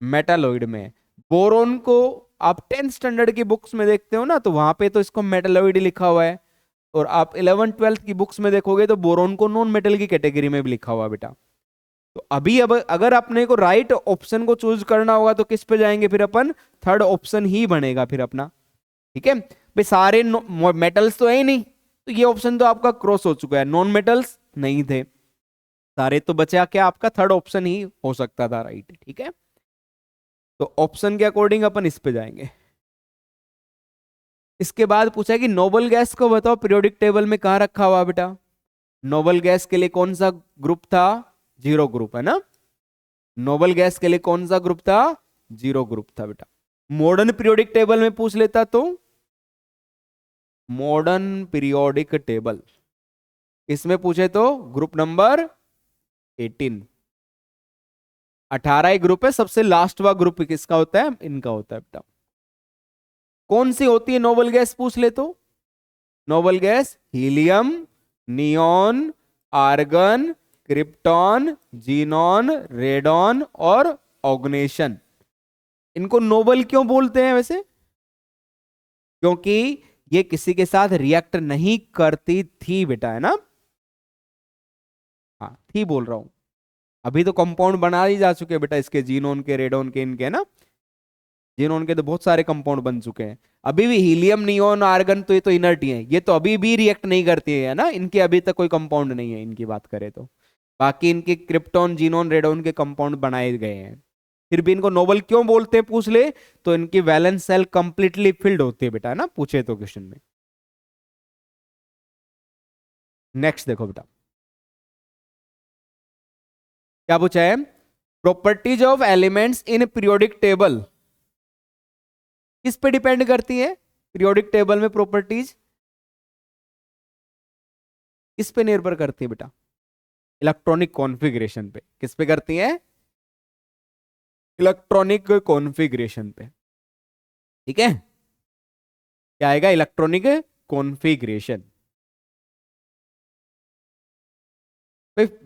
मेटालॉइड में है। बोरोन को आप 10th स्टैंडर्ड की बुक्स में देखते हो ना, तो वहां पे तो इसको मेटालॉइड लिखा हुआ है, और आप 11th 12th की बुक्स में देखोगे तो बोरोन को नॉन मेटल की कैटेगरी में भी लिखा हुआ बेटा। तो अभी अब अगर अपने को राइट ऑप्शन को चूज करना होगा तो किस पे जाएंगे फिर अपन? थर्ड ऑप्शन ही बनेगा फिर अपना। ठीक है भाई, सारे मेटल्स तो है ही नहीं, तो ये ऑप्शन तो आपका क्रॉस हो चुका है, नॉन मेटल्स नहीं थे सारे, तो बचा क्या आपका? थर्ड ऑप्शन ही हो सकता था राइट। ठीक है, तो ऑप्शन के अकॉर्डिंग अपन इस पे जाएंगे। इसके बाद पूछा है कि नोबल गैस को बताओ पीरियोडिक टेबल में कहां रखा हुआ बेटा? नोबल गैस के लिए कौन सा ग्रुप था? 0 ग्रुप, है ना। नोबल गैस के लिए कौन सा ग्रुप था? 0 ग्रुप था बेटा। मॉडर्न पीरियोडिक टेबल में पूछ लेता तो, मॉडर्न पीरियोडिक टेबल इसमें पूछे तो ग्रुप नंबर 18, 18 ही ग्रुप है। सबसे लास्ट वाला ग्रुप किसका होता है? इनका होता है बेटा। कौन सी होती है नोबल गैस पूछ ले तो? Noble gas helium, neon, argon, krypton, xenon, radon और ऑग्नेशन। इनको नोबल क्यों बोलते हैं वैसे? क्योंकि ये किसी के साथ रिएक्ट नहीं करती थी बेटा, है ना। हाँ थी बोल रहा हूं, अभी तो कंपाउंड बना ही जा चुके हैं बेटा इसके, जीनोन के, रेडॉन के, इनके ना, जीनोन के तो बहुत सारे कंपाउंड बन चुके हैं। अभी भी हीलियम, नियॉन, आर्गन तो ये तो इनर्ट ही है, ये तो अभी भी रिएक्ट नहीं करती है ना, इनके अभी तक कोई कंपाउंड नहीं है इनकी बात करें तो। बाकी इनके क्रिप्टॉन, जीनोन, रेडॉन के कंपाउंड बनाए गए हैं। फिर भी इनको नोबल क्यों बोलते हैं पूछ ले तो, इनकी वैलेंस सेल कंप्लीटली फिल्ड होती है बेटा, है ना, पूछे तो क्वेश्चन में। नेक्स्ट देखो बेटा क्या पूछा है। Properties of elements in periodic table किस पे डिपेंड करती है? पीरियोडिक टेबल में प्रॉपर्टीज किस पे निर्भर करती है बेटा? इलेक्ट्रॉनिक कॉन्फ़िगरेशन पे। किस पे करती है? इलेक्ट्रॉनिक कॉन्फ़िगरेशन पे। ठीक है, क्या आएगा? Electronic configuration.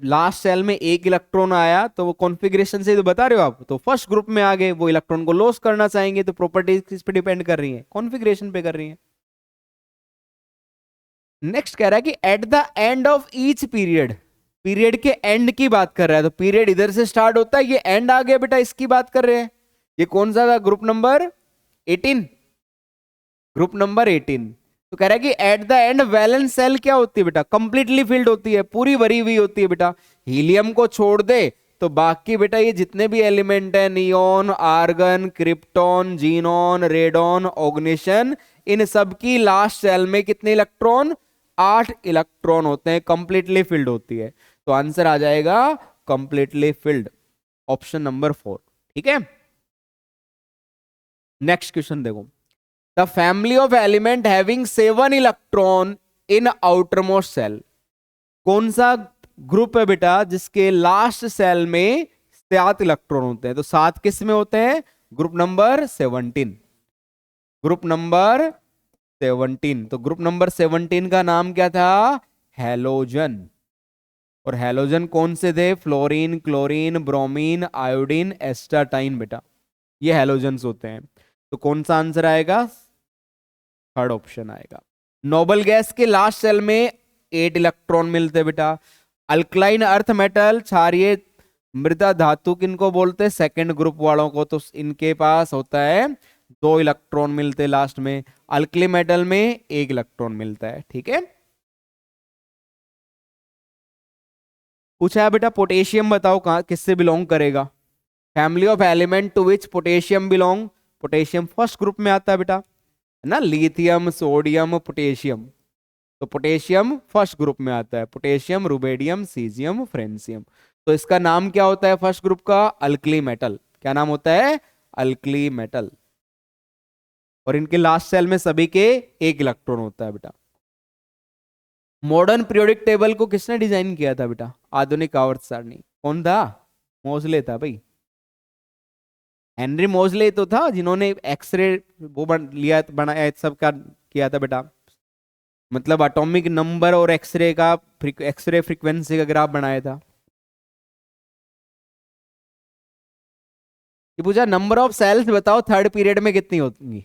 लास्ट सेल में एक इलेक्ट्रॉन आया तो वो कॉन्फ़िगरेशन से तो बता रहे हो आप, तो फर्स्ट ग्रुप में आ गए, वो इलेक्ट्रॉन को लॉस करना चाहेंगे, तो प्रॉपर्टीज किस पे डिपेंड कर रही है? कॉन्फ़िगरेशन पे कर रही है। नेक्स्ट कह रहा है कि at the end of each period, period के एंड की बात कर रहा है, तो पीरियड इधर से स्टार्ट होता है, ये एंड आ गया बेटा, इसकी बात कर रहे हैं। ये कौन सा था? Group number 18, group number 18। तो कह रहा है कि at the end valence shell क्या होती है बेटा? कंप्लीटली फिल्ड होती है, पूरी भरी हुई होती है बेटा। हीलियम को छोड़ दे तो बाकी बेटा ये जितने भी एलिमेंट है, neon, argon, krypton, xenon, radon, oganesson, इन सब की लास्ट सेल में कितने इलेक्ट्रॉन? 8 इलेक्ट्रॉन होते हैं, कंप्लीटली फिल्ड होती है। तो आंसर आ जाएगा कंप्लीटली फिल्ड, ऑप्शन नंबर 4। ठीक है, नेक्स्ट क्वेश्चन देखो। The family of element having 7 electron in outermost shell, कौन सा ग्रुप है बेटा जिसके लास्ट सेल में 7 इलेक्ट्रॉन होते हैं? तो 7 किस में होते हैं? Group number 17, group number 17। तो ग्रुप नंबर 17 का नाम क्या था? हैलोजन। और हैलोजन कौन से थे? फ्लोरीन, क्लोरीन, ब्रोमीन, आयोडीन, एस्टाटाइन बेटा, ये हैलोजन्स होते हैं। तो कौन सा आंसर आएगा? थर्ड ऑप्शन आएगा। नोबल गैस के लास्ट सेल में 8 इलेक्ट्रॉन मिलते हैं बेटा। अल्कलाइन अर्थ मेटल, क्षारीय मृदा धातु किनको बोलते हैं? सेकंड ग्रुप वालों को। तो इनके पास होता है 2 इलेक्ट्रॉन मिलते हैं लास्ट में। अल्कली मेटल में 1 इलेक्ट्रॉन मिलता है। ठीक है, पूछा है बेटा पोटेशियम बताओ कहां किससे बिलोंग करेगा? Family of element to which potassium belong, potassium first group में आता है बेटा, है ना। लिथियम, सोडियम, पोटेशियम, तो पोटेशियम फर्स्ट ग्रुप में आता है। Potassium, rubidium, caesium, francium. तो इसका नाम क्या होता है फर्स्ट ग्रुप का? Alkali metal. क्या नाम होता है? Alkali metal. और इनके लास्ट सेल में सभी के 1 इलेक्ट्रॉन होता है बेटा। मॉडर्न पीरियोडिक टेबल को किसने डिजाइन किया था बेटा? आधुनिक आवर्त सारणी कौन था? मोजले था भाई, हेनरी मोजले तो था जिन्होंने एक्सरे वो लिया, बनाया, सब का किया था बेटा। मतलब एटॉमिक नंबर और एक्सरे का एक्सरे फ्रीक्वेंसी का ग्राफ बनाया था। ये पूछा नंबर ऑफ सेल्स बताओ थर्ड पीरियड में कितनी होंगी?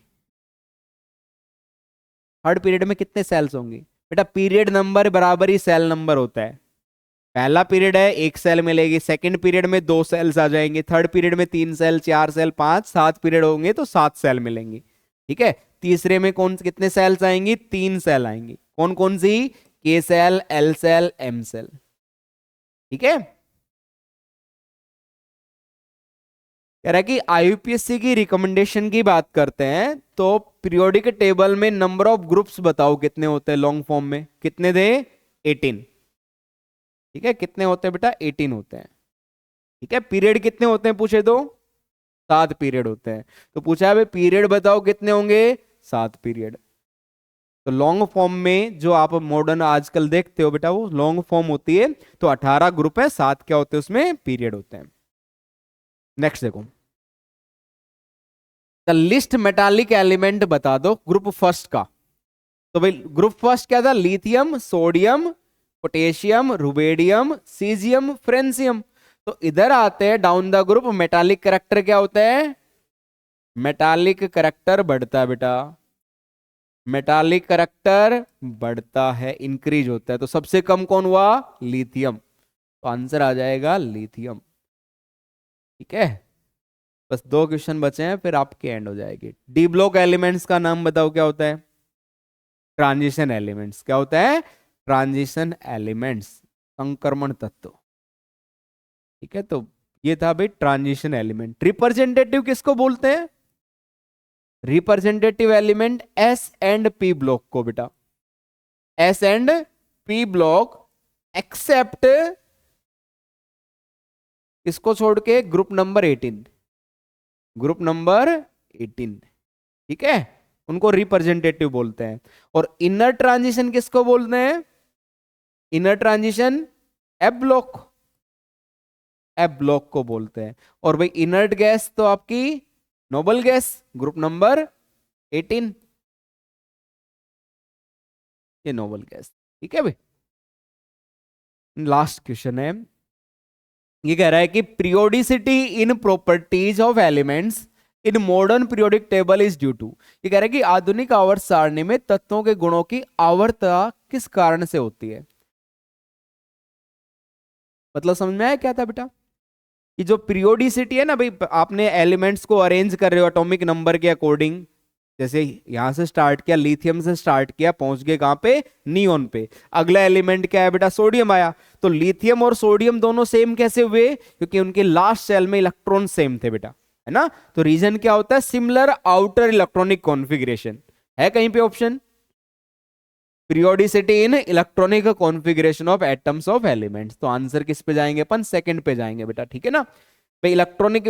थर्ड पीरियड में कितने सेल्स होंगी बेटा? पीरियड नंबर बराबर ही सेल नंबर होता है। पहला पीरियड है 1 सेल मिलेगी, सेकंड पीरियड में 2 सेल्स आ जाएंगे, थर्ड पीरियड में 3 सेल, 4 सेल, 5, 7 पीरियड होंगे तो 7 सेल मिलेंगी। ठीक है, तीसरे में कौन कितने सेल्स आएंगी? 3 सेल आएंगी। कौन कौन सी? K shell, L shell, M shell. ठीक है, कह रहा है कि आईयूपीएससी की रिकमेंडेशन की बात करते हैं तो पीरियोडिक टेबल में नंबर ऑफ ग्रुप्स बताओ कितने होते हैं लॉन्ग फॉर्म में? कितने थे? 18। ठीक है, कितने होते हैं बेटा? 18 होते हैं। ठीक है, पीरियड कितने होते हैं पूछे तो? 7 पीरियड होते हैं। तो पूछा है भाई पीरियड बताओ कितने होंगे? 7 पीरियड। तो लॉन्ग फॉर्म में जो आप मॉडर्न आजकल देखते हो बेटा वो लॉन्ग फॉर्म होती है। तो 18 ग्रुप है, 7 क्या होते हैं उसमें? पीरियड होते हैं। नेक्स्ट देखो, द लिस्ट मेटालिक एलिमेंट बता दो ग्रुप फर्स्ट का। तो भाई ग्रुप फर्स्ट क्या था? Lithium, sodium, potassium, rubidium, caesium, francium. तो इधर आते हैं down the group, metallic character क्या होता है? मेटालिक करेक्टर बढ़ता है बेटा, मेटालिक करेक्टर बढ़ता है, इंक्रीज होता है। तो सबसे कम कौन हुआ? लिथियम। तो आंसर आ जाएगा लिथियम। ठीक है, बस 2 क्वेश्चन बचे हैं फिर आपके एंड हो जाएगी। डी ब्लॉक एलिमेंट्स का नाम बताओ क्या होता है? Transition elements. क्या होता है? ट्रांजिशन एलिमेंट्स, संक्रमण तत्व। ठीक है, तो ये था भाई ट्रांजिशन एलिमेंट। रिप्रेजेंटेटिव किसको बोलते हैं? Representative element S and P block को बेटा, S and P block except इसको छोड़ के ग्रुप नंबर 18, ग्रुप नंबर 18। ठीक है, उनको रिप्रेजेंटेटिव बोलते हैं। और इनर ट्रांजिशन किसको बोलते हैं? Inner transition F block, F block को बोलते हैं। और भाई इनर्ट गैस तो आपकी नोबल गैस, ग्रुप नंबर 18, ये नोबल गैस। ठीक है भाई, लास्ट क्वेश्चन है, ये कह रहा है कि periodicity in properties of elements in modern periodic table is due to. ये कह रहा है कि आधुनिक आवर्त सारणी में तत्वों के गुणों की आवर्तता किस कारण से होती है? मतलब समझ में आया क्या था बेटा? कि जो पीरियोडिसिटी है ना भाई, आपने एलिमेंट्स को अरेंज कर रहे हो एटॉमिक नंबर के अकॉर्डिंग, जैसे यहां से स्टार्ट किया, लिथियम से स्टार्ट किया, पहुंच गए कहां पे? नियोन पे। अगला एलिमेंट क्या है बेटा? सोडियम आया। तो लिथियम और सोडियम दोनों सेम कैसे हुए? क्योंकि उनके लास्ट शेल में इलेक्ट्रॉन सेम थे बेटा, है ना? तो रीजन क्या होता है? Similar outer electronic configuration. है कहीं पे option? Periodicity in electronic configuration of atoms of elements. तो आंसर किस पे जाएंगे अपन? सेकंड पे जाएंगे बेटा, ठीक है ना? भाई इलेक्ट्रॉनिक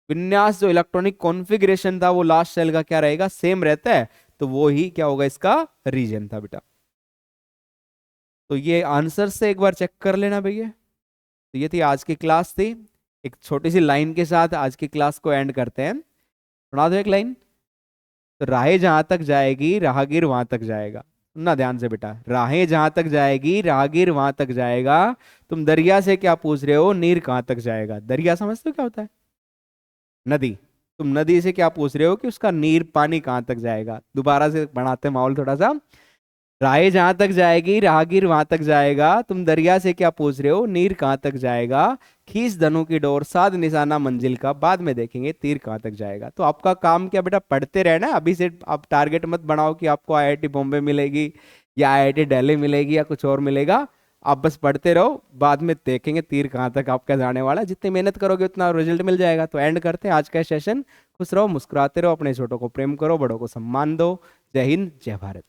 विन्यास, जो इलेक्ट्रॉनिक कॉन्फ़िगरेशन था वो लास्ट सेल का क्या रहेगा? सेम रहता है। तो वो ही क्या होगा? इसका रीजन था बेटा। तो ये आंसर से एक बार चेक कर लेना भैया। तो ये थी आज की क्लास थी। एक छोटी सी लाइन के साथ आज की क्लास को एंड करते हैं। सुना दो एक लाइन। तो राहें जहां तक जाएगी राहगीर वहां तक जाएगा। सुनना ध्यान से बेटा, राहें जहां तक जाएगी राहगीर वहां तक जाएगा। तुम दरिया से क्या पूछ रहे हो? नीर कहां तक जाएगा? दरिया समझते हो क्या होता है? नदी। तुम नदी से क्या पूछ रहे हो कि उसका नीर पानी कहां तक जाएगा? दोबारा से बढ़ाते हैं माहौल थोड़ा सा। राहें जहां तक जाएगी राहगीर वहां तक जाएगा। तुम दरिया से क्या पूछ रहे हो? नीर कहां तक जाएगा? खींच धनु की डोर, साध निशाना मंजिल का, बाद में देखेंगे तीर कहां तक जाएगा। तो आपका काम क्या बेटा? पढ़ते रहना है। अभी से आप टारगेट मत बनाओ कि आपको आईआईटी बॉम्बे मिलेगी या आईआईटी दिल्ली मिलेगी या कुछ और मिलेगा। आप बस पढ़ते रहो, बाद में देखेंगे तीर कहां तक आपका जाने वाला है। जितनी मेहनत करोगे उतना रिजल्ट मिल जाएगा। तो एंड करते हैं आज का सेशन। खुश रहो, मुस्कुराते रहो, अपने छोटों को प्रेम करो, बड़ों को सम्मान दो। जय हिंद, जय भारत।